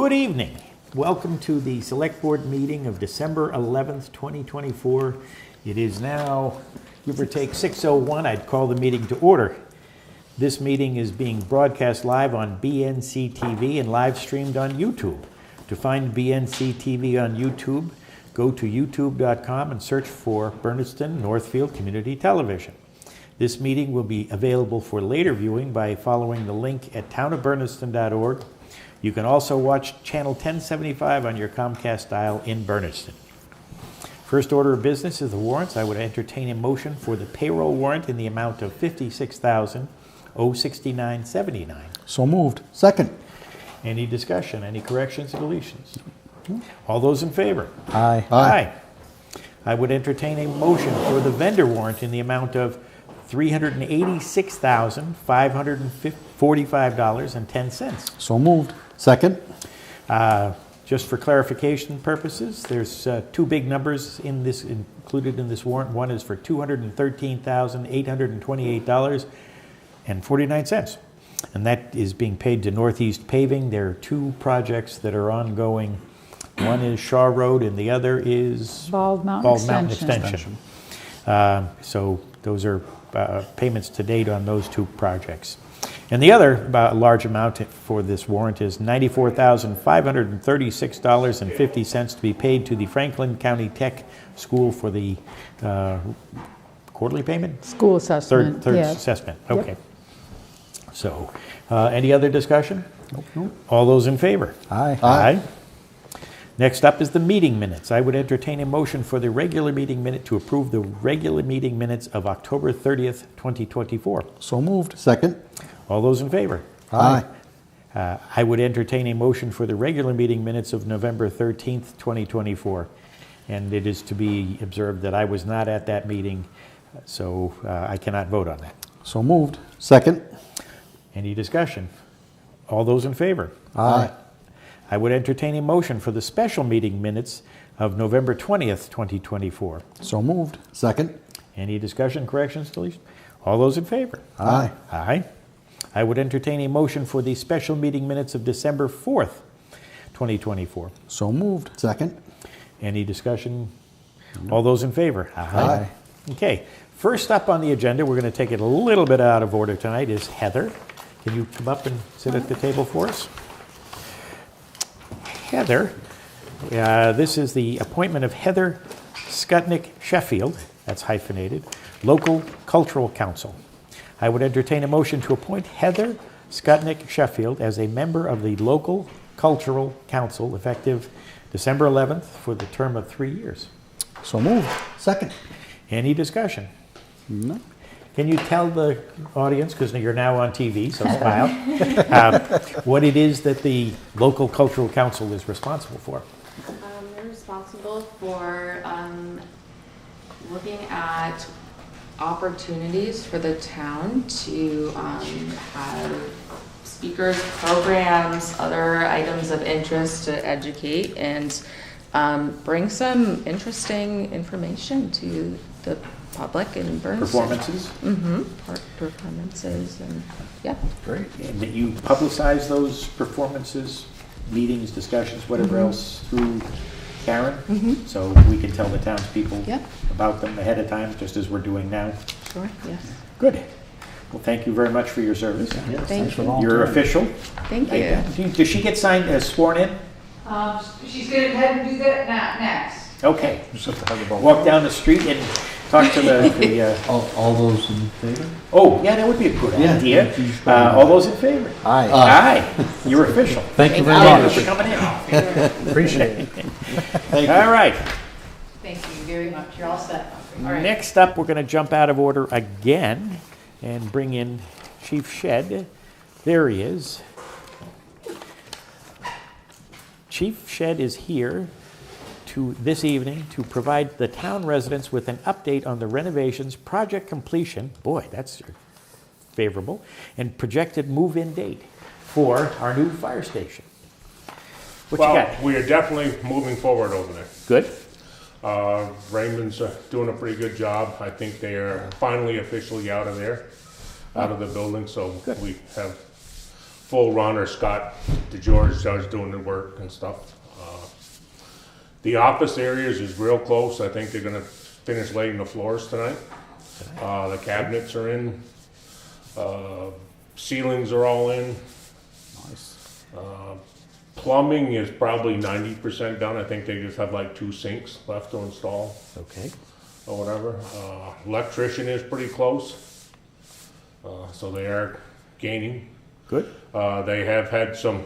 Good evening. Welcome to the Select Board meeting of December 11th, 2024. It is now, give or take, 6:01. I'd call the meeting to order. This meeting is being broadcast live on BNC TV and live streamed on YouTube. To find BNC TV on YouTube, go to youtube.com and search for Bernardston-Northfield Community Television. This meeting will be available for later viewing by following the link at townofbernardston.org. You can also watch channel 1075 on your Comcast dial in Bernardston. First order of business is the warrants. I would entertain a motion for the payroll warrant in the amount of $56,069.79. So moved. Second. Any discussion? Any corrections or deletions? All those in favor? Aye. Aye. I would entertain a motion for the vendor warrant in the amount of $386,545.10. So moved. Second. Just for clarification purposes, there's two big numbers included in this warrant. One is for $213,828.49, and that is being paid to Northeast Paving. There are two projects that are ongoing. One is Shaw Road, and the other is Bald Mountain Extension. So those are payments to date on those two projects. And the other large amount for this warrant is $94,536.50 to be paid to the Franklin County Tech School for the quarterly payment? School assessment. Third yes. assessment, Yep. okay. So, any other discussion? Nope. All those in favor? Aye. Aye. Next up is the meeting minutes. I would entertain a motion for the regular meeting minute to approve the regular meeting minutes of October 30th, 2024. So moved. Second. All those in favor? Aye. I would entertain a motion for the regular meeting minutes of November 13th, 2024. And it is to be observed that I was not at that meeting, so I cannot vote on that. So moved. Second. Any discussion? All those in favor? Aye. I would entertain a motion for the special meeting minutes of November 20th, 2024. So moved. Second. Any discussion, corrections, deletion? All those in favor? Aye. Aye. I would entertain a motion for the special meeting minutes of December 4th, 2024. So moved. Second. Any discussion? All those in favor? Aye. Okay. First up on the agenda, we're going to take it a little bit out of order tonight, is Heather. Can you come up and sit at the table for us? Heather, this is the appointment of Heather Skutnik-Sheffield, that's hyphenated, Local Cultural Council. I would entertain a motion to appoint Heather Skutnik-Sheffield as a member of the Local Cultural Council effective December 11th for the term of 3 years. So moved. Second. Any discussion? No. Can you tell the audience, because you're now on TV, so smile, what it is that the Local Cultural Council is responsible for? They're responsible for looking at opportunities for the town to have speakers, programs, other items of interest to educate and bring some interesting information to the public and Bernardston. Performances? Mm-hmm. Performances and yeah. Great. And that you publicize those performances, meetings, discussions, whatever else through Karen? So we can tell the townspeople about them ahead of time, just as we're doing now? Sure, yes. Good. Well, thank you very much for your service. Thank you. You're official. Thank you. Does she get signed as sworn in? She's going to head and do that next. Okay. Walk down the street and talk to the All those in favor? oh, yeah, that would be a good idea. All those in favor? Aye. Aye. You're official. Thank you very Thank you much. for coming in. Appreciate it. Thank you. All right. Thank you very much. You're all set. All right. Next up, we're going to jump out of order again and bring in Chief Shed. There he is. Chief Shed is here this evening to provide the town residents with an update on the renovations, project completion, boy, that's favorable, and projected move-in date for our new fire station. What you got? We are definitely moving forward over there. Good? Raymond's doing a pretty good job. I think they are finally officially out of there, out of the building, so Good. we have full run, or Scott DeGeorge starts doing the work and stuff. The office areas is real close. I think they're gonna finish laying the floors tonight. The cabinets are in. Ceilings are all in. Nice. Plumbing is probably 90% done. I think they just have like 2 sinks left to install Okay. or whatever. Electrician is pretty close. So they are gaining. Good. They have had some,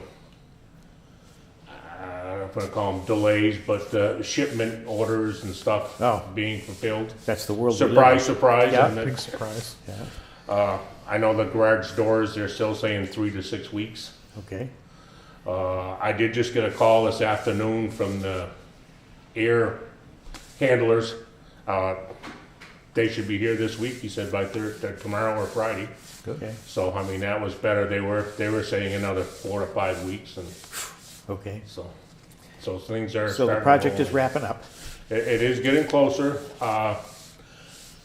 I don't know if I call them delays, but shipment orders and stuff Oh. being fulfilled. That's the world we live in. Surprise, surprise. Yeah. and that- Big surprise. Yeah. I know the garage doors, they're still saying 3 to 6 weeks. Okay. I did just get a call this afternoon from the air handlers. They should be here this week, he said, by tomorrow or Friday. Okay. So, I mean, that was better. They were saying another 4 to 5 weeks, and Okay. so things are So the starting to project roll. is wrapping up. It is getting closer.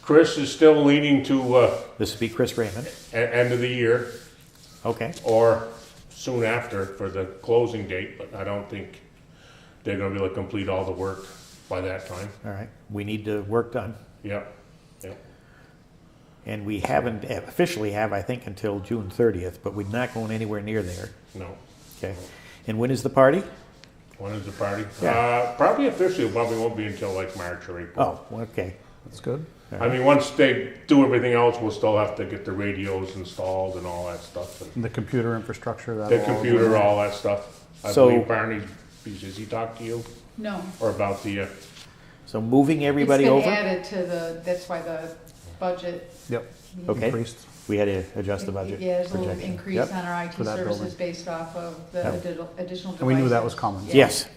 Chris is still leaning to This would be Chris Raymond. end of the year Okay. or soon after for the closing date, but I don't think they're gonna be able to complete all the work by that time. All right. We need the work done. Yep, yep. And we haven't officially have, I think, until June 30th, but we're not going anywhere near there. No. Okay. And when is the party? When is the party? Yeah. Probably officially, probably won't be until like March or April. Oh, okay. That's good. I mean, once they do everything else, we'll still have to get the radios installed and all that stuff. And And the computer infrastructure, that the computer, all that stuff. I So- believe Barney, does he talk to you? No. Or about the, So moving everybody over? It's been added to the, that's why the budget. Yep. Okay. Increased. We had to adjust the budget. Yeah, there's a little projection. increase Yep. on our IT For that services building. based off of the Yep. additional devices. And we knew that was coming. Yeah. Yes.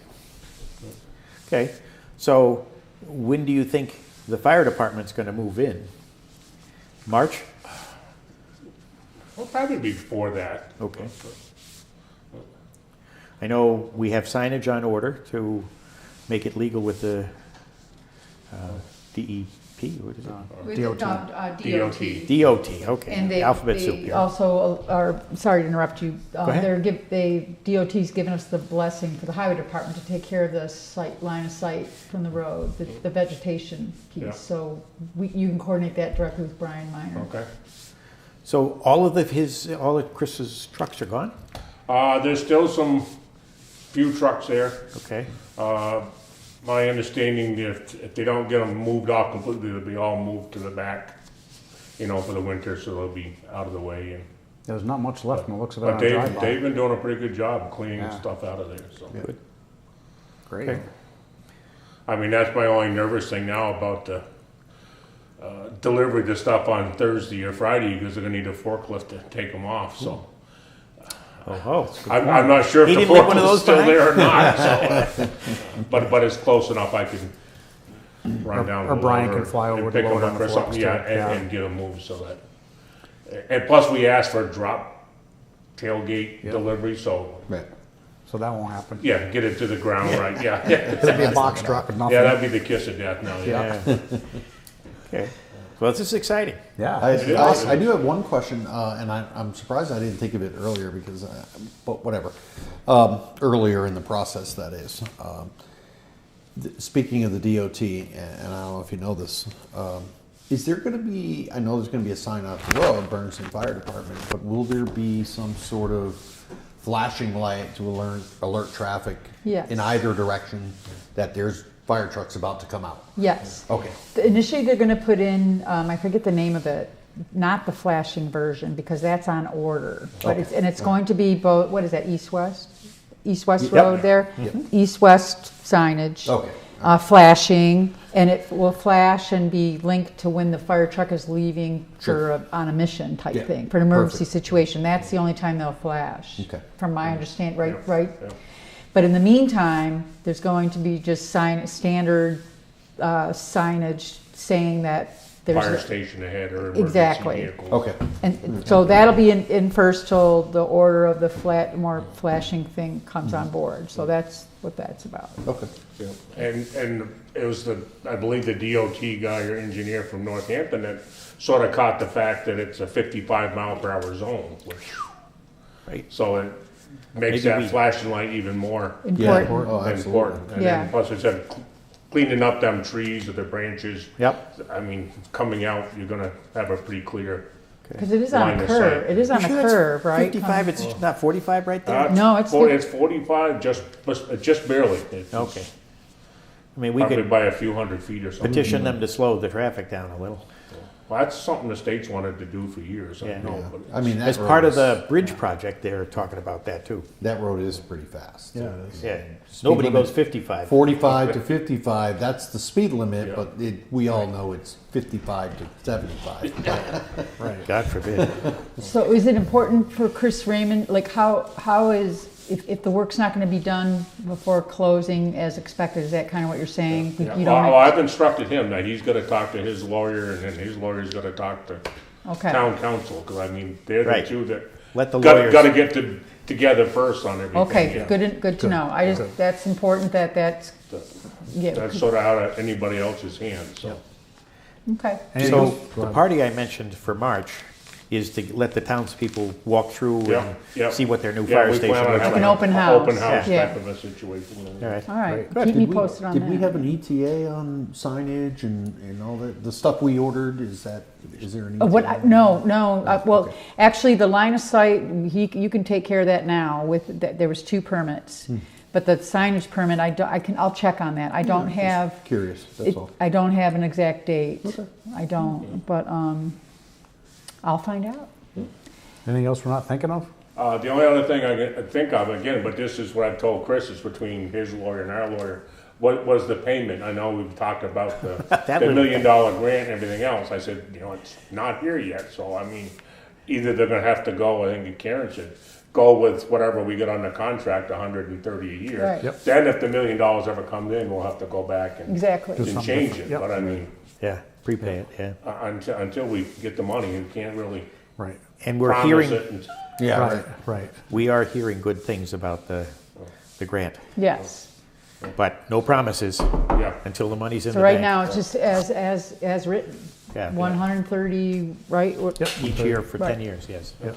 Okay. So when do you think the fire department's going to move in? March? well, probably before that. Okay. I know we have signage on order to make it legal with the DEP, what is it? With DOT. DOT. DOT, okay. And Alphabet soup they here. also are, sorry to interrupt you. ahead. DOT's given us the blessing for the highway department to take care of the site, line of sight from the road, the vegetation Yeah. piece. So you can coordinate that directly with Brian Minor. Okay. So all of Chris's trucks are gone? There's still some few trucks there. Okay. My understanding, if they don't get them moved off completely, they'll be all moved to the back, for the winter, so they'll be out of the way. And There's not much left from the looks of it but on they've drive-by. been doing a pretty good job cleaning Yeah. stuff out of there. So Good. Great. Okay. I mean, that's my only nervous thing now about the delivery the stuff on Thursday or Friday, because they're gonna need a forklift to take them off. So Oh, I'm not sure He if the didn't leave one of forklift's those still behind? there or not. So, but it's close enough. I can run down or the Brian loader can fly over and to pick load them on up the or something. forks, Yeah, too. Yeah. and get them moved so that. And plus, we asked for a drop tailgate Yeah. delivery, so Right. So that won't happen. yeah, get it to the ground right. Yeah, It'll be a box truck and nothing. yeah, that'd be the kiss of death now. Yeah. yeah. Okay. Well, this is exciting. Yeah. I do have one question, and I'm surprised I didn't think of it earlier because, but whatever. Earlier in the process, that is. Speaking of the DOT, and I don't know if you know this, is there going to be? I know there's going to be a sign out the road, Bernardston Fire Department, but will there be some sort of flashing light to alert traffic Yes. in either direction that there's fire trucks about to come out? Yes. Okay. Initially, they're gonna put in, I forget the name of it, not the flashing version, because that's on order. But it's going to be both, what is that, east-west? East-west Yep. road there? Yep. East-west signage. Okay. Flashing, and it will flash and be linked to when the fire truck is leaving on a mission type Yeah. thing, for an emergency Perfect. situation. That's the only time they'll flash. Okay. From my understanding, Yeah. right? Yeah. But in the meantime, there's going to be just standard signage saying that there's. Fire station ahead or emergency Exactly. vehicles. Okay. And so that'll be in first till the order of the more flashing thing comes on board. So that's what that's about. Okay. Yeah. And it was I believe the DOT guy or engineer from Northampton that sort of caught the fact that it's a 55 mile per hour zone, which Right. So it makes Maybe that flashing light even more Yeah. Important. Oh, absolutely. important. And Yeah. then plus I said, cleaning up them trees or the branches. Yep. I mean, coming out, you're gonna have a pretty clear. Because it is on Line a of curve. sight. It is on You a sure that's curve, right? 55, it's not 45 right there? No, it's It's 45, just barely. It's Okay. I mean, we Probably could by a few hundred feet or something. petition them to slow the traffic down a little. Well, that's something the state's wanted to do for years, I Yeah. know. Yeah. but I mean, that As road part of is- the bridge project, they're talking about that too. That road is pretty fast. Yeah. Yeah, nobody limit. goes 55. 45 to 55, that's the speed limit, Yeah. but we all know it's 55 to 75. Right. God forbid. So is it important for Chris Raymond, like how is, if the work's not gonna be done before closing as expected, is that kind of what you're saying? Yeah. You Well, don't, I've instructed him that he's gonna talk to his lawyer, and then his lawyer's gonna talk to okay, town council, because I mean, they're the Right. two that Let the lawyers. gotta get together first on everything. okay, yeah. good to know. I just, that's important that's, yeah, That's sort of out of anybody else's hands, so. okay. Anything So else? Go the ahead. party I mentioned for March is to let the townspeople walk through Yeah, yeah. and see what their new Yeah, fire we station plan on looks having An like. open a house. Open house Yeah. type of a situation. All right. All right, Good. keep me Did we- posted on that. Did we have an ETA on signage and all that? The stuff we ordered, is there an ETA? No, well, Okay. actually, the line of sight, you can take care of that now there was 2 permits. But the signage permit, I'll check on that. I don't have, Curious, that's all. I don't have an exact date. I don't, but, I'll find out. Anything else we're not thinking of? The only other thing I can think of, again, but this is what I've told Chris, is between his lawyer and our lawyer, what was the payment? I know we've talked about the That $1 would- million grant and everything else. I said, it's not here yet, so I mean, either they're gonna have to go, I think Karen said, go with whatever we get on the contract, 130 a year. Right. Yep. Then if the $1 million ever comes in, we'll have to go back and Exactly. Do and something change it, different. Yep. but I mean, Yeah, prepay it, yeah. until we get the money, you can't really Right. And we're promise hearing, it. And Yeah, Right, right. we are hearing good things about the grant, Yes. but no promises Yeah, until the money's in So the right bank. now, it's just as written. Yeah. 130, right? Each year for 10 Right. years, yes. Yep.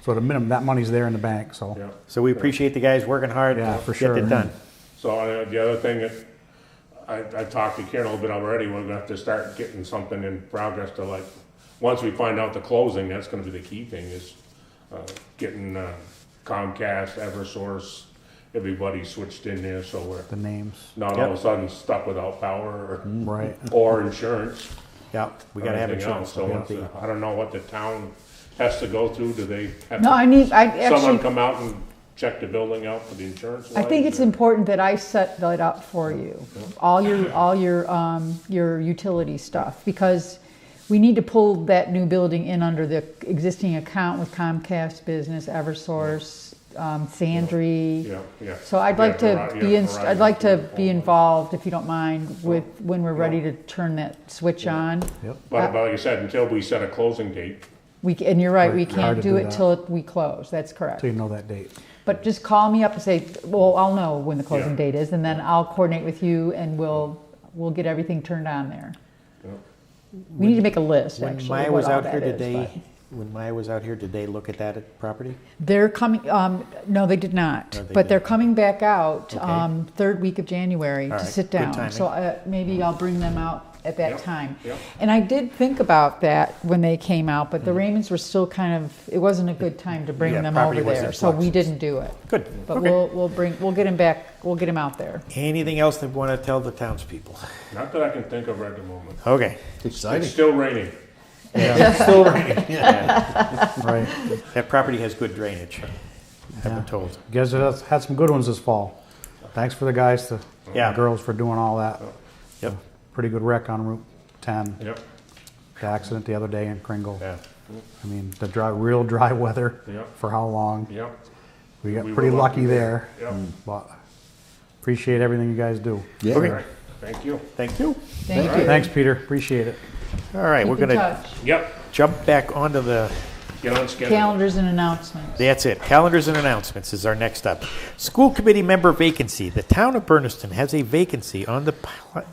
So the minimum, that money's there in the bank, so. yeah. So we appreciate the guys working hard Yeah, to for get sure. it done. So the other thing that I talked to Karen a little bit already, we're gonna have to start getting something in progress to like, once we find out the closing, that's gonna be the key thing, is getting Comcast, Eversource, everybody switched in there, so we're The names, not all of a sudden stuck without power right. or insurance. Yeah, we gotta have or anything insurance. else. So Yeah. it's, I don't know what the town has to go through, do they have No, to, I someone actually, come out and check the building out for the insurance? I think wise, it's or- important that I set that up for you, all your utility stuff, because we need to pull that new building in under the existing account with Comcast Business, Eversource, Sandry. Yeah, yeah. So I'd like to Yeah, be, Verizon, I'd like to T-Mobile. be involved, if you don't mind, with, when we're ready to turn that switch on. But like I said, until we set a closing date, And you're right, we Hard can't to do do it that. till we close, that's correct. So you know that date. But just call me up and say, well, I'll know when the closing Yeah. date is, and then I'll coordinate with you and we'll get everything turned on there. Yeah. We need to make a list, When actually, Maya of what was all out that here, is, did but- when Maya was out here, did they look at that property? They're coming, no, they did not, No, they but they're didn't. coming back out, Okay. 3rd week of January All to right, sit good down. timing. So maybe I'll bring them out at that Yep, time. yep. And I did think about that when they came out, Mm. but the Raymonds were still kind of, it wasn't a good time to bring Yeah, them property over was in there, so flux. we didn't do it. Good, But okay. we'll get him back, we'll get him out there. Anything else they want to tell the townspeople? not that I can think of right at the moment. Okay, Exciting. It's still raining. still raining. Right. That property has good drainage, I've been Yeah. told. You guys have had some good ones this fall. Thanks for the guys, the Yeah. girls for doing all that. Yep, Pretty good wreck on Route 10. Yep, The accident the other day in Kringle. yeah. I mean, the real dry weather Yep. for how long. yep, We got We pretty were lucky lucky there, yep. but appreciate everything you guys do. Yeah. Okay. All right, thank you. Thank you. Thank you. Thanks, Peter. Appreciate it. All right, we're Keep in gonna touch. Yep, jump back onto the, get on schedule. Calendars and announcements. that's it. Calendars and announcements is our next up. School committee member vacancy. The town of Bernardston has a vacancy on the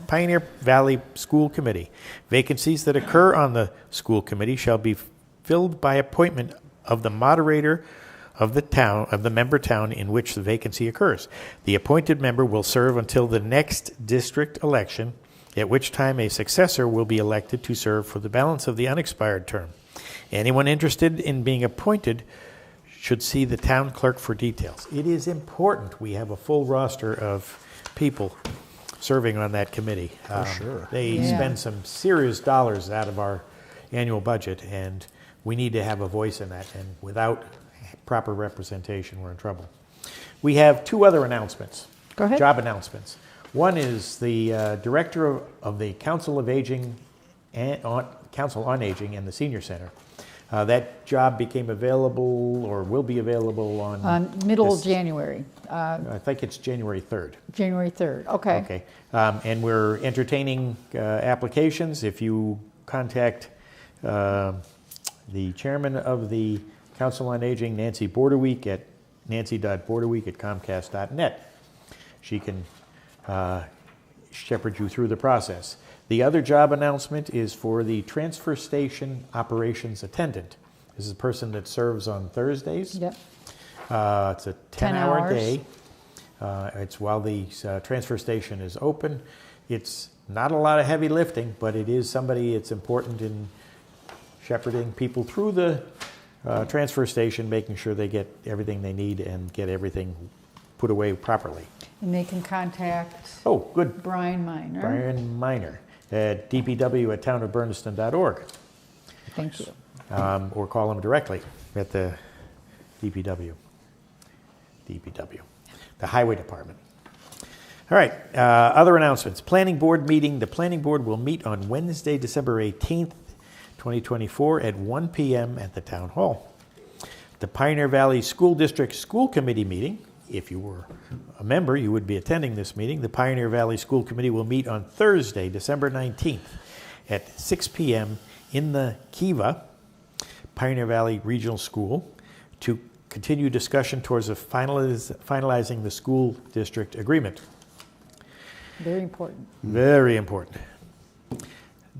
Pioneer Valley School Committee. Vacancies that occur on the school committee shall be filled by appointment of the moderator of the member town in which the vacancy occurs. The appointed member will serve until the next district election, at which time a successor will be elected to serve for the balance of the unexpired term. Anyone interested in being appointed should see the town clerk for details. It is important we have a full roster of people serving on that committee. sure. They Yeah. spend some serious dollars out of our annual budget, and we need to have a voice in that, and without proper representation, we're in trouble. We have two other announcements. Go ahead. Job announcements. One is the director of the Council of Aging and Council on Aging and the Senior Center. That job became available or will be available on Middle this- of January, I think it's January 3rd. January 3rd. Okay. Okay. And we're entertaining applications. If you contact the chairman of the Council on Aging, Nancy Borderweek, at nancy.borderweek@comcast.net. She can shepherd you through the process. The other job announcement is for the transfer station operations attendant. This is a person that serves on Thursdays. Yep. It's a 10-hour hours. day. It's while the transfer station is open. It's not a lot of heavy lifting, but it is somebody that's important in shepherding people through the transfer station, making sure they get everything they need and get everything put away properly. And they can contact Oh, good. Brian Miner. Brian Miner at dpw@townofbernardston.org, Thank you. or call him directly at the DPW, the Highway Department. All right, other announcements. Planning Board meeting. The Planning Board will meet on Wednesday, December 18th, 2024 at 1 p.m. at the Town Hall. The Pioneer Valley School District School Committee meeting. If you were a member, you would be attending this meeting. The Pioneer Valley School Committee will meet on Thursday, December 19th at 6 p.m. in the Kiva, Pioneer Valley Regional School, to continue discussion towards finalizing the school district agreement. Very important. Very important.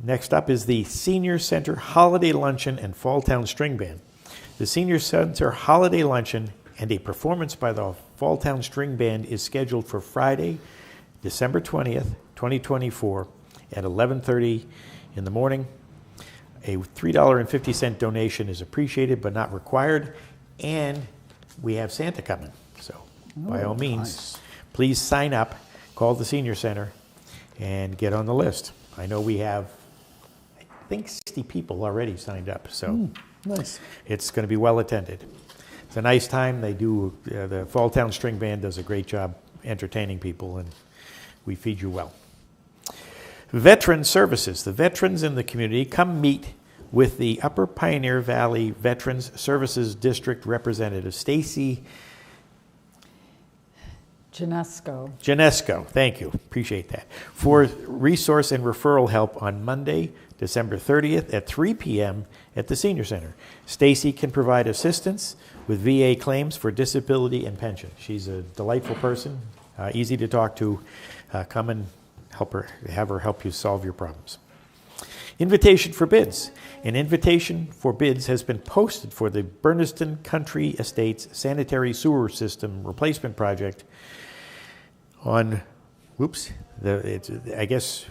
Next up is the Senior Center Holiday Luncheon and Fall Town String Band. The Senior Center Holiday Luncheon and a performance by the Fall Town String Band is scheduled for Friday, December 20th, 2024 at 11:30 in the morning. A $3.50 donation is appreciated but not required, and we have Santa coming. So by all means, nice. please sign up, call the Senior Center, and get on the list. I know we have, I think, 60 people already signed up, so Nice. it's going to be well attended. It's a nice time. They do, the Fall Town String Band does a great job entertaining people, and we feed you well. Veteran Services. The veterans in the community come meet with the Upper Pioneer Valley Veterans Services District Representative, Stacy Janesco. Thank you. Appreciate that. For resource and referral help on Monday, December 30th at 3 p.m. at the Senior Center. Stacy can provide assistance with VA claims for disability and pension. She's a delightful person, easy to talk to. Come and have her help you solve your problems. Invitation for bids. An invitation for bids has been posted for the Bernardston Country Estates Sanitary Sewer System Replacement Project on, I guess,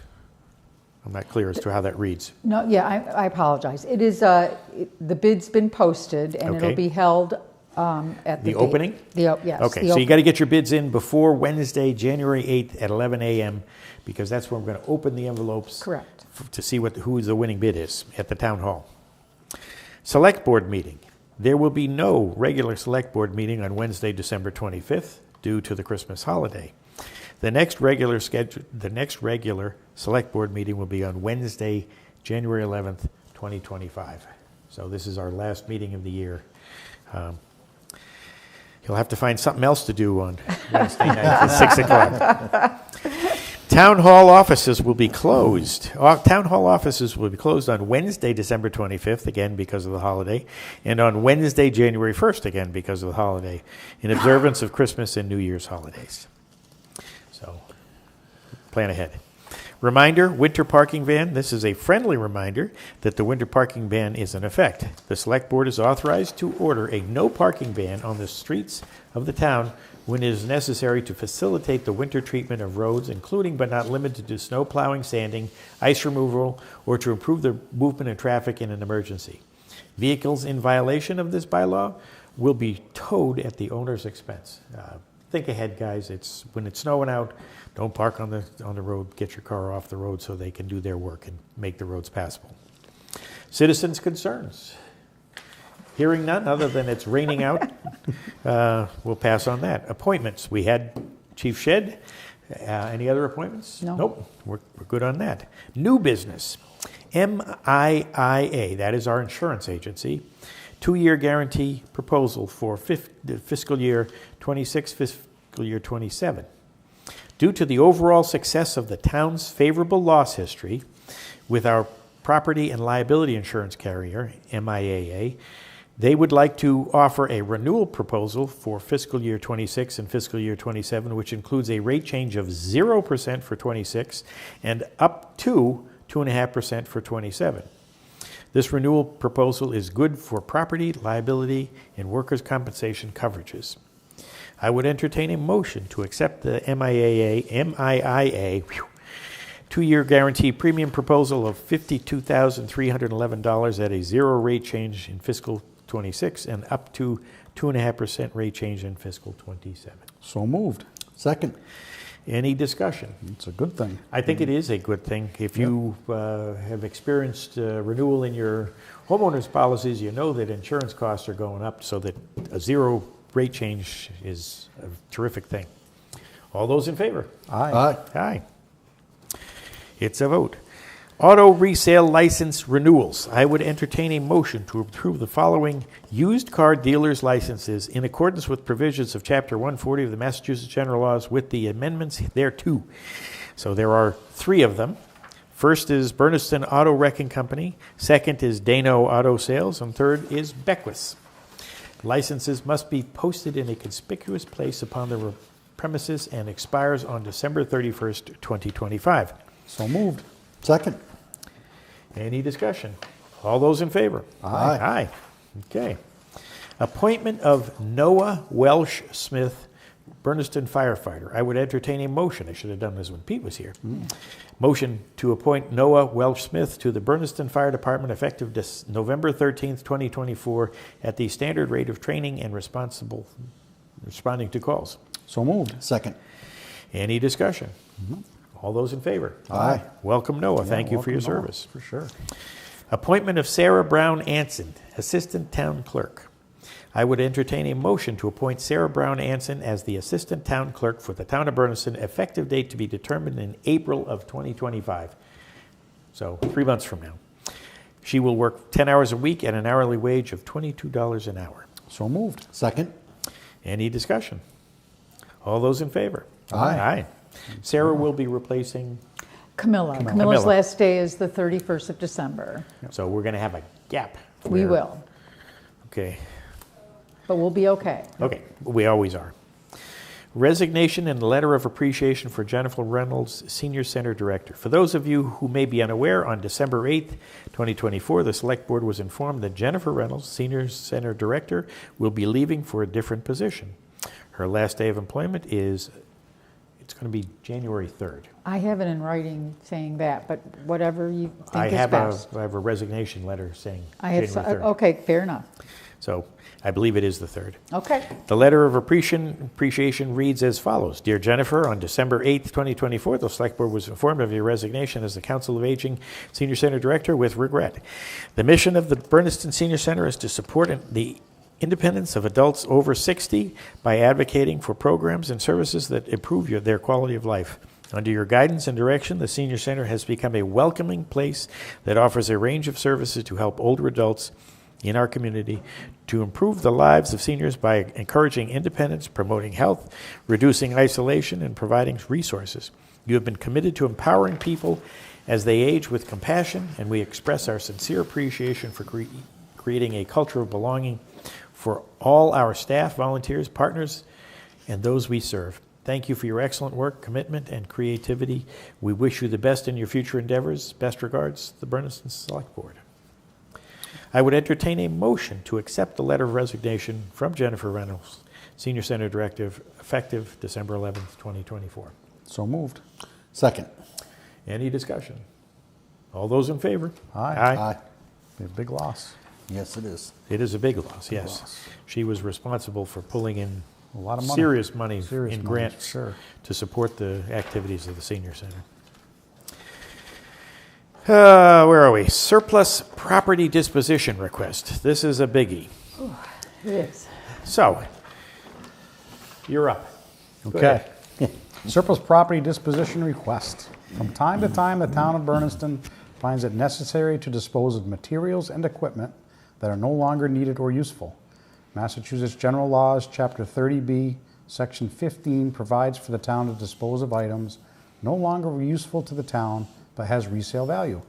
I'm not clear as to how that reads. No, yeah, I apologize. It is, the bid's been posted, and Okay. it'll be held at The date. opening? Yes. Okay, the so you op- got to get your bids in before Wednesday, January 8th at 11 a.m., because that's when we're going to open the envelopes. Correct. To see who the winning bid is at the town hall. Select Board meeting. There will be no regular Select Board meeting on Wednesday, December 25th, due to the Christmas holiday. The next regular Select Board meeting will be on Wednesday, January 11th, 2025. So this is our last meeting of the year. You'll have to find something else to do on Wednesday night at 6 o'clock. Town hall offices will be closed. Town hall offices will be closed on Wednesday, December 25th, again because of the holiday, and on Wednesday, January 1st, again because of the holiday, in observance of Christmas and New Year's holidays. So, plan ahead. Reminder, winter parking ban. This is a friendly reminder that the winter parking ban is in effect. The Select Board is authorized to order a no parking ban on the streets of the town when it is necessary to facilitate the winter treatment of roads, including but not limited to snow plowing, sanding, ice removal, or to improve the movement of traffic in an emergency. Vehicles in violation of this bylaw will be towed at the owner's expense. Think ahead, guys. When it's snowing out, don't park on the road. Get your car off the road so they can do their work and make the roads passable. Citizens' concerns. Hearing none other than it's raining out, we'll pass on that. Appointments. We had Chief Shed. Any other appointments? No. Nope. We're good on that. New business. MIIA, that is our insurance agency. 2-year guarantee proposal for fiscal year 26, fiscal year 27. Due to the overall success of the town's favorable loss history with our property and liability insurance carrier, MIAA, they would like to offer a renewal proposal for fiscal year 26 and fiscal year 27, which includes a rate change of 0% for 26 and up to 2.5% for 27. This renewal proposal is good for property, liability, and workers' compensation coverages. I would entertain a motion to accept the MIIA 2-year guarantee premium proposal of $52,311 at a 0 rate change in fiscal 26 and up to 2.5% rate change in fiscal 27. So moved. Second. Any discussion? It's a good thing. I think it is a good thing. If you have experienced renewal in your homeowner's policies, you know that insurance costs are going up, so that a 0 rate change is a terrific thing. All those in favor? Aye. Aye. It's a vote. Auto resale license renewals. I would entertain a motion to approve the following used car dealers' licenses in accordance with provisions of Chapter 140 of the Massachusetts General Laws with the amendments thereto. So there are 3 of them. First is Bernardston Auto Wrecking Company. Second is Dano Auto Sales. And third is Beckwith. Licenses must be posted in a conspicuous place upon the premises and expires on December 31st, 2025. So moved. Second. Any discussion? All those in favor? Aye. Aye. Okay. Appointment of Noah Welsh Smith, Bernardston firefighter. I would entertain a motion. I should have done this when Pete was here. Motion to appoint Noah Welsh Smith to the Bernardston Fire Department effective November 13th, 2024 at the standard rate of training and responding to calls. So moved. Second. Any discussion? All those in favor? Aye. Welcome, Noah. Thank you for your Welcome, Noah. service. For sure. Appointment of Sarah Brown Anson, Assistant Town Clerk. I would entertain a motion to appoint Sarah Brown Anson as the Assistant Town Clerk for the Town of Bernardston, effective date to be determined in April of 2025. So 3 months from now. She will work 10 hours a week at an hourly wage of $22 an hour. So moved. Second. Any discussion? All those in favor? Aye. Aye. Sarah will be replacing, Camilla's Camilla. last day is the 31st of December. so we're going to have a gap. We where- will, Okay. but we'll be okay. Okay, we always are. Resignation and letter of appreciation for Jennifer Reynolds, Senior Center Director. For those of you who may be unaware, on December 8th, 2024, the Select Board was informed that Jennifer Reynolds, Senior Center Director, will be leaving for a different position. Her last day of employment is, it's going to be January 3rd. I have it in writing saying that, but whatever you I think is have best. a I resignation letter saying have, January 3rd. okay, fair enough. So I believe it is the 3rd. Okay. The letter of appreciation reads as follows. Dear Jennifer, on December 8th, 2024, the Select Board was informed of your resignation as the Council of Aging Senior Center Director with regret. The mission of the Bernardston Senior Center is to support the independence of adults over 60 by advocating for programs and services that improve their quality of life. Under your guidance and direction, the Senior Center has become a welcoming place that offers a range of services to help older adults in our community to improve the lives of seniors by encouraging independence, promoting health, reducing isolation, and providing resources. You have been committed to empowering people as they age with compassion, and we express our sincere appreciation for creating a culture of belonging for all our staff, volunteers, partners, and those we serve. thank you for your excellent work, commitment, and creativity. We wish you the best in your future endeavors. Best regards, the Bernardston Select Board. I would entertain a motion to accept the letter of resignation from Jennifer Reynolds, Senior Center Director, effective December 11th, 2024. So moved. Second. Any discussion? All those in favor? Aye. Aye. Be a big loss. Yes, it is. It is a big loss, yes. loss. She was responsible for pulling in A lot of money. serious money Serious in money, grants sure. to support the activities of the senior center. Where are we? Surplus property disposition request. This is a biggie. It is. So, you're up. Go Okay. ahead. Surplus property disposition request. From time to time, the town of Bernardston finds it necessary to dispose of materials and equipment that are no longer needed or useful. Massachusetts General Laws, Chapter 30B, Section 15 provides for the town to dispose of items no longer useful to the town but has resale value.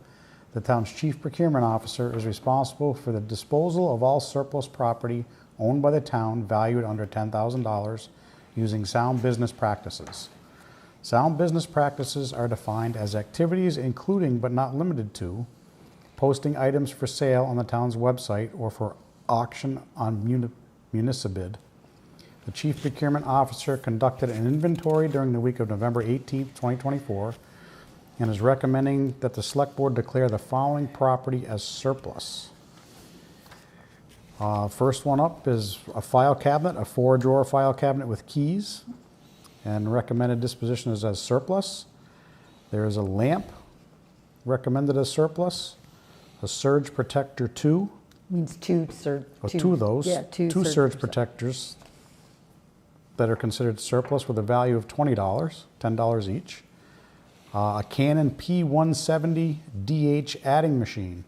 The town's chief procurement officer is responsible for the disposal of all surplus property owned by the town valued under $10,000 using sound business practices. Sound business practices are defined as activities including but not limited to posting items for sale on the town's website or for auction on Municipid. The chief procurement officer conducted an inventory during the week of November 18th, 2024, and is recommending that the select board declare the following property as surplus. First one up is a file cabinet, a 4-drawer file cabinet with keys, and recommended disposition is as surplus. There is a lamp recommended as surplus, a surge protector 2, Means two two of those, Yeah, two surge protectors that are considered surplus with a value of $20, $10 each. A Canon P170 DH adding machine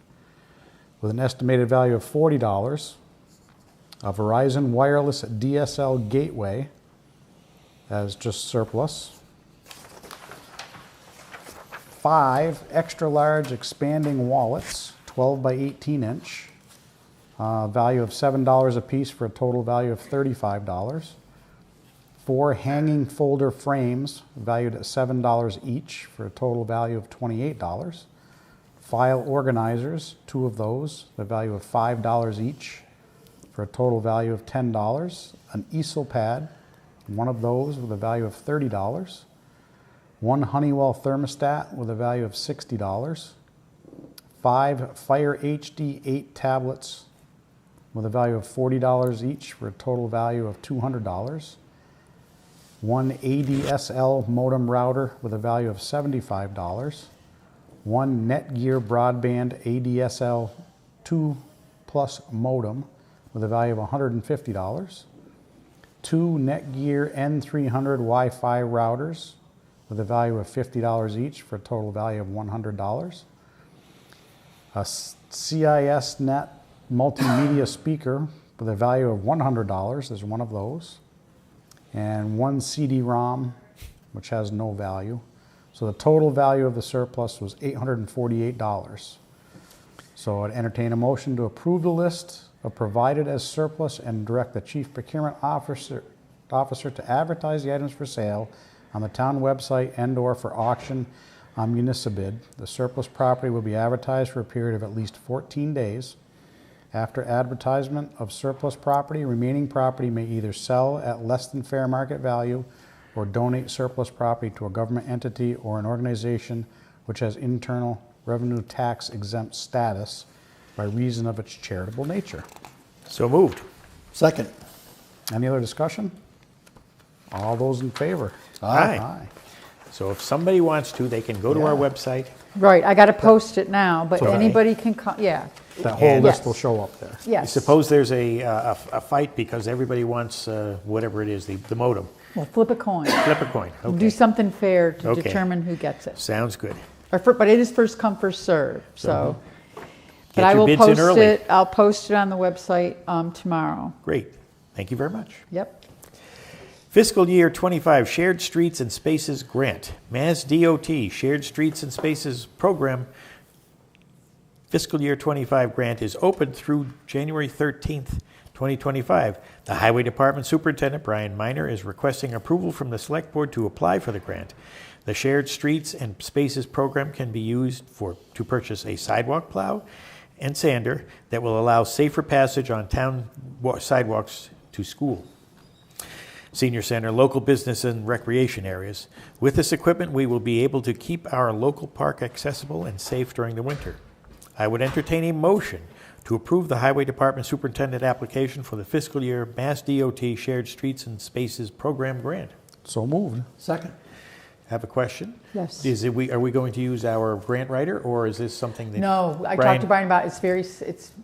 with an estimated value of $40. A Verizon wireless DSL gateway as just surplus. 5 extra large expanding wallets, 12 by 18 inch, value of $7 a piece for a total value of $35. 4 hanging folder frames valued at $7 each for a total value of $28. File organizers, 2 of those, the value of $5 each for a total value of $10. An easel pad, 1 of those with a value of $30. 1 Honeywell thermostat with a value of $60. 5 Fire HD 8 tablets with a value of $40 each for a total value of $200. 1 ADSL modem router with a value of $75. 1 Netgear broadband ADSL 2 plus modem with a value of $150. 2 Netgear N300 Wi-Fi routers with a value of $50 each for a total value of $100. A CIS Net multimedia speaker with a value of $100, there's 1 of those. And 1 CD-ROM, which has no value. So the total value of the surplus was $848. So I'd entertain a motion to approve the list of provided as surplus and direct the chief procurement officer to advertise the items for sale on the town website and/or for auction on Municipid. The surplus property will be advertised for a period of at least 14 days. After advertisement of surplus property, remaining property may either sell at less than fair market value or donate surplus property to a government entity or an organization which has internal revenue tax exempt status by reason of its charitable nature. So moved. Second. Any other discussion? All those in favor? Aye. So if somebody wants to, they can go to our Yeah. website. Right, I got to post it now, but Okay. anybody can come, yeah, That whole And- list Yes. will show up there. yes. Suppose there's a fight because everybody wants whatever it is, the modem. Well, flip a coin. Flip a coin. Do Okay. something fair to Okay. determine who gets it. Sounds good. But it is first come, first serve, so. Get But I your will bids in post early. it, I'll post it on the website tomorrow. Great. Thank you very much. Yep. Fiscal year 25 Shared Streets and Spaces Grant. Mass DOT Shared Streets and Spaces Program. Fiscal year 25 grant is open through January 13th, 2025. The Highway Department Superintendent, Brian Miner, is requesting approval from the Select Board to apply for the grant. The Shared Streets and Spaces program can be used to purchase a sidewalk plow and sander that will allow safer passage on town sidewalks to school, senior center, local business and recreation areas. With this equipment, we will be able to keep our local park accessible and safe during the winter. I would entertain a motion to approve the Highway Department Superintendent application for the fiscal year Mass DOT Shared Streets and Spaces Program Grant. So moved. Second. Have a question? Yes. Are we going to use our grant writer, or is this something that? No, I Brian- talked to Brian about, it's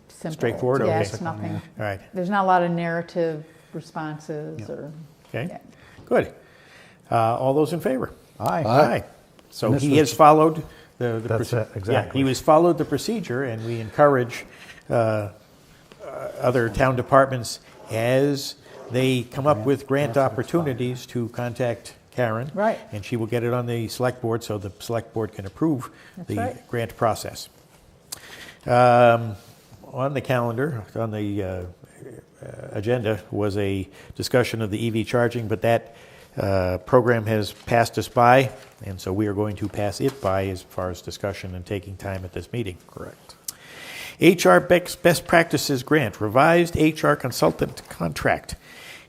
simple. Straightforward? Yeah, Okay. it's nothing, All right, there's not a lot of narrative responses or, okay, yeah. good. All those in favor? Aye. Aye. So And this he was- has followed the. That's it, Yeah, exactly. he was followed the procedure, and we encourage other town departments as they come up with grant opportunities to contact Karen. Right. And she will get it on the select board so the select board can approve That's the right. grant process. On the calendar, on the agenda was a discussion of the EV charging, but that program has passed us by, and so we are going to pass it by as far as discussion and taking time at this meeting. Correct. HR Best Practices Grant, revised HR consultant contract.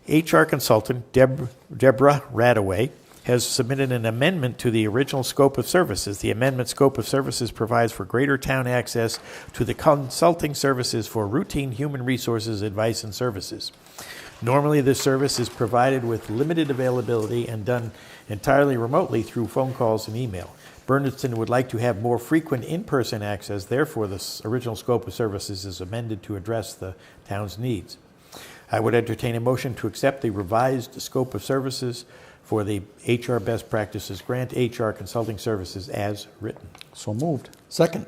HR consultant Deborah Radaway has submitted an amendment to the original scope of services. The amendment scope of services provides for greater town access to the consulting services for routine human resources advice and services. Normally, this service is provided with limited availability and done entirely remotely through phone calls and email. Bernardston would like to have more frequent in-person access. Therefore, the original scope of services is amended to address the town's needs. I would entertain a motion to accept the revised scope of services for the HR Best Practices Grant, HR Consulting Services as written. So moved. Second.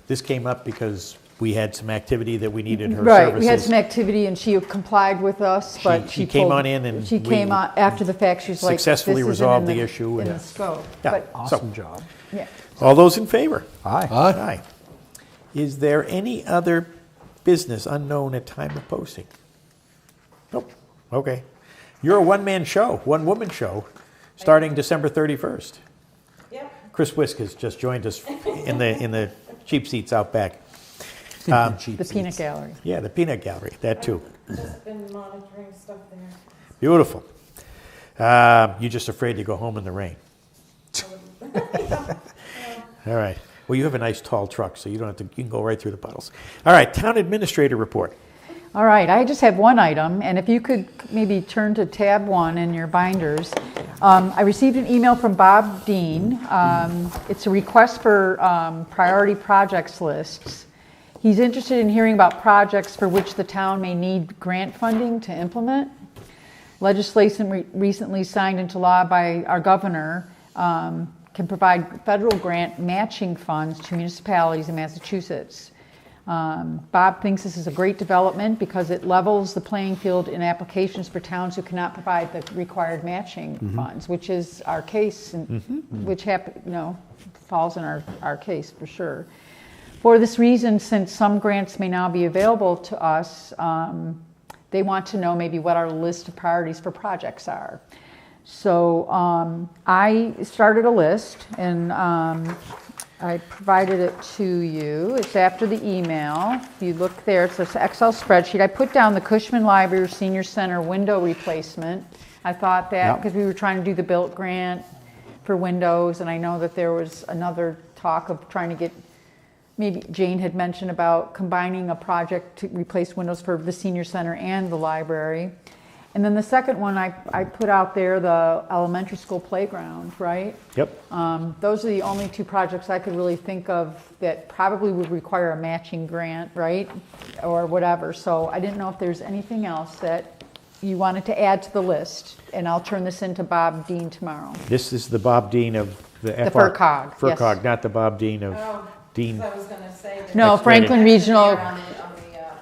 This came up because we had some activity that we needed her Right, services. we had some activity and she complied with us, but She she came pulled- on in and she we came on after the fact, she's like, this successfully isn't resolved in the issue in and- the scope. Yeah. But, Awesome job. yeah. All those in favor? Aye. Aye. Is there any other business unknown at time of posting? Nope. Okay. You're a one-man show, one-woman show, starting December 31st. Yep. Chris Whisk has just joined us in the cheap seats out back. The peanut gallery. Yeah, the peanut gallery, that too. Just been monitoring stuff there. Beautiful. You're just afraid to go home in the rain. All right. Well, you have a nice tall truck, so you don't have to. You can go right through the puddles. All right. Town administrator report. All right, I just have one item, and if you could maybe turn to tab 1 in your binders. I received an email from Bob Dean. It's a request for priority projects lists. He's interested in hearing about projects for which the town may need grant funding to implement. Legislation recently signed into law by our governor can provide federal grant matching funds to municipalities in Massachusetts. Bob thinks this is a great development because it levels the playing field in applications for towns who cannot provide the required matching funds, which is our case, which falls in our case for sure. For this reason, since some grants may now be available to us, they want to know maybe what our list of priorities for projects are. So I started a list and I provided it to you. It's after the email. If you look there, it's an Excel spreadsheet. I put down the Cushman Library Senior Center window replacement. I thought that because we were trying to do the built grant for windows, and I know that there was another talk of trying to get, maybe Jane had mentioned about combining a project to replace windows for the senior center and the library. And then the second one I put out there, the elementary school playground, right? Yep. Those are the only two projects I could really think of that probably would require a matching grant, right? Or whatever. So I didn't know if there's anything else that you wanted to add to the list. And I'll turn this into Bob Dean tomorrow. This is the Bob Dean of the FERCog, yes. FERCog, not the Bob Dean of Dean. I was gonna say that. No, Franklin Regional, On the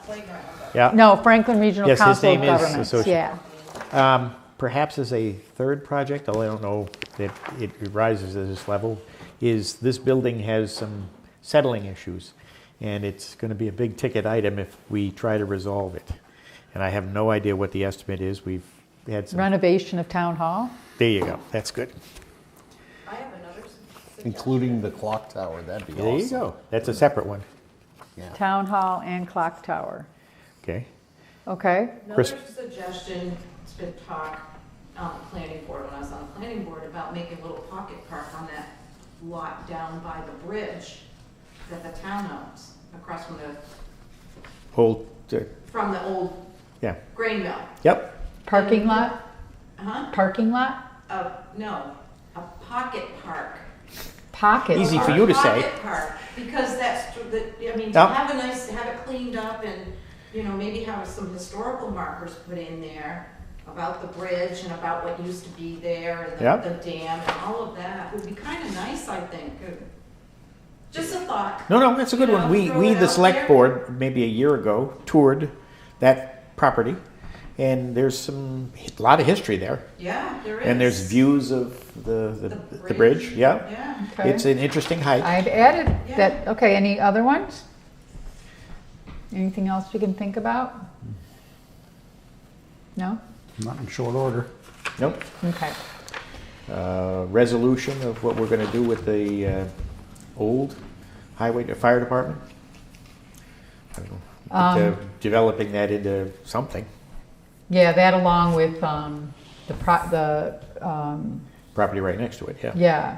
playground. but- Yeah. no, Franklin Regional Yes, his Council of name is Governments, associate. yeah. Perhaps as a third project, although I don't know that it rises to this level, is this building has some settling issues, and it's going to be a big ticket item if we try to resolve it. And I have no idea what the estimate is. We've had some, Renovation of town hall? there you go, that's good. I have another suggestion. Including the clock tower, that'd be There awesome. you go, that's a separate one, Yeah. Town hall and clock tower. okay? Okay, Chris- Another suggestion, it's been talked on the planning board, when I was on the planning board, about making a little pocket park on that lot down by the bridge that the town owns, across Hold, from the old yeah, grain mill. yep, parking lot? Huh? Parking lot? No, a pocket park. Pocket. Easy for park. you to say. Pocket park, because that's, I mean, to Yep. have a nice, have it cleaned up and, you know, maybe have some historical markers put in there about the bridge and about what used to be there and Yep. the dam and all of that would be kind of nice, I think. Just a thought. no, that's a good You one. know, We, throw we, it the out select there. board, maybe a year ago, toured that property, and there's a lot of history there. Yeah, there is. And there's views of the bridge, yeah. Yeah. Okay. It's an interesting hike. I've added Yeah. that, okay, any other ones? Anything else we can think about? No? Not in short order. Nope. Okay. Resolution of what we're gonna do with the old highway, fire department? I don't know. Developing that into something, Yeah, that along with property right next to it, yeah. yeah.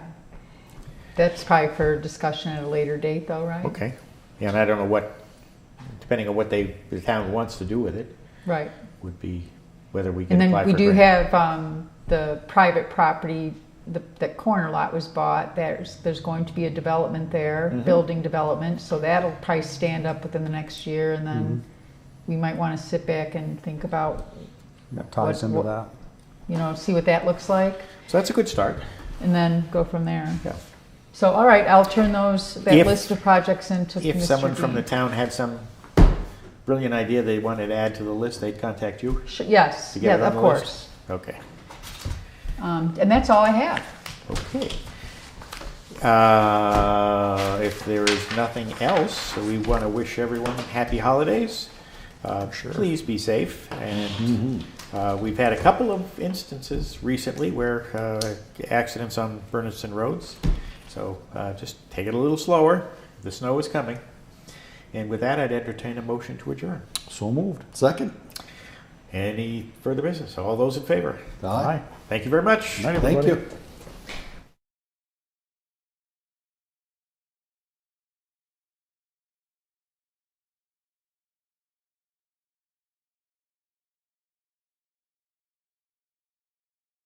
That's probably for discussion at a later date though, right? Okay. Yeah, and I don't know what, depending on what the town wants to do with it, Right. would be whether we And can apply then for we do grant. have the private property, that corner lot was bought, there's going to be a development there, Mm-hmm. building development, so that'll probably stand up within the next year, and then Mm-hmm. we might want to sit back and think about, That ties into What- that. you know, see what that looks like, So that's a good start, and then go from there. yeah. So, all right, I'll turn that If- list of projects into If Mr. someone from the Dean. town had some brilliant idea they wanted to add to the list, they'd contact you Yes, to get yeah, it on of the course. list? Okay. And that's all I have. Okay. If there is nothing else, we want to wish everyone happy holidays. Please be safe. And we've had a couple of instances recently where accidents on Bernardston roads. So just take it a little slower. The snow is coming. And with that, I'd entertain a motion to adjourn. So moved. Second? Any further business? All those in favor? Aye. Thank you very much. Night, Thank everybody. you.